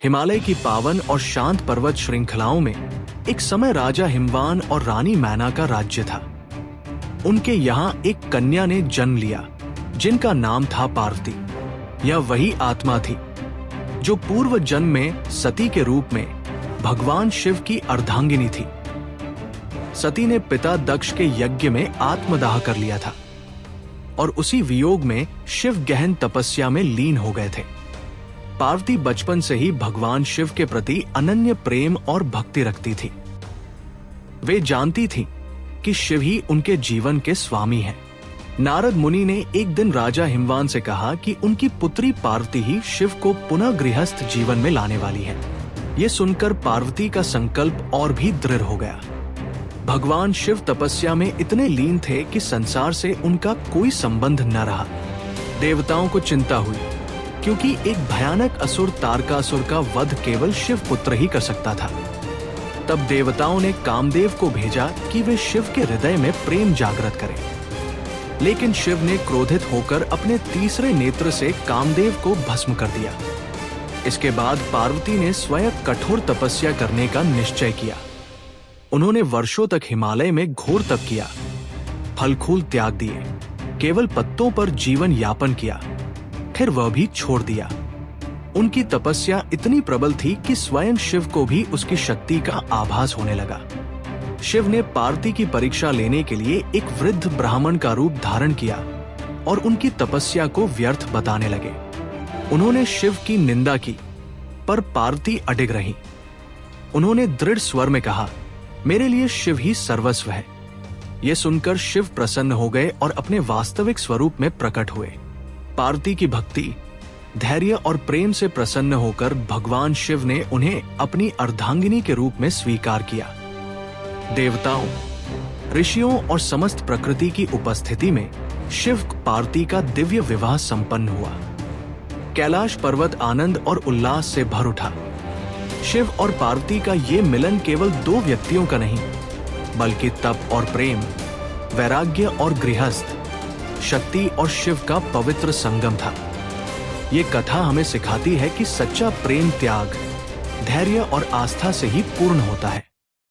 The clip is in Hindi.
हिमालय की पावन और शांत पर्वत श्रृंखलाओं में एक समय राजा हिमवान और रानी मैना का राज्य था। उनके यहाँ एक कन्या ने जन्म लिया जिनका नाम था पार्वती। यह वही आत्मा थी जो पूर्व जन्म में सती के रूप में भगवान शिव की अर्धांगिनी थी। सती ने पिता दक्ष के यज्ञ में आत्मदाह कर लिया था और उसी वियोग में शिव गहन तपस्या में लीन हो गए थे। पार्वती बचपन से ही भगवान शिव के प्रति अनन्य प्रेम और भक्ति रखती थी। वे जानती थी कि शिव ही उनके जीवन के स्वामी हैं। नारद मुनि ने एक दिन राजा हिमवान से कहा कि उनकी पुत्री पार्वती ही शिव को पुनः गृहस्थ जीवन में लाने वाली है। ये सुनकर पार्वती का संकल्प और भी दृढ़ हो गया। भगवान शिव तपस्या में इतने लीन थे कि संसार से उनका कोई संबंध न रहा। देवताओं को चिंता हुई क्योंकि एक भयानक असुर तारकासुर का वध केवल शिव पुत्र ही कर सकता था। तब देवताओं ने कामदेव को भेजा कि वे शिव के हृदय में प्रेम जागृत करें। लेकिन शिव ने क्रोधित होकर अपने तीसरे नेत्र से कामदेव को भस्म कर दिया। इसके बाद पार्वती ने स्वयं कठोर तपस्या करने का निश्चय किया। उन्होंने वर्षों तक हिमालय में घोर तप किया, फल फूल त्याग दिए, केवल पत्तों पर जीवन यापन किया, फिर वह भी छोड़ दिया। उनकी तपस्या इतनी प्रबल थी कि स्वयं शिव को भी उसकी शक्ति का आभास होने लगा। शिव ने पार्वती की परीक्षा लेने के लिए एक वृद्ध ब्राह्मण का रूप धारण किया और उनकी तपस्या को व्यर्थ बताने लगे। उन्होंने शिव की निंदा की, पर पार्वती अडिग रही। उन्होंने दृढ़ स्वर में कहा, मेरे लिए शिव ही सर्वस्व है। यह सुनकर शिव प्रसन्न हो गए और अपने वास्तविक स्वरूप में प्रकट हुए। पार्वती की भक्ति, धैर्य और प्रेम से प्रसन्न होकर भगवान शिव ने उन्हें अपनी अर्धांगिनी के रूप में स्वीकार किया। देवताओं, ऋषियों और समस्त प्रकृति की उपस्थिति में शिव पार्वती का दिव्य विवाह संपन्न हुआ। कैलाश पर्वत आनंद और उल्लास से भर उठा। शिव और पार्वती का ये मिलन केवल दो व्यक्तियों का नहीं, बल्कि तप और प्रेम, वैराग्य और गृहस्थ, शक्ति और शिव का पवित्र संगम था। ये कथा हमें सिखाती है कि सच्चा प्रेम त्याग, धैर्य और आस्था से ही पूर्ण होता है।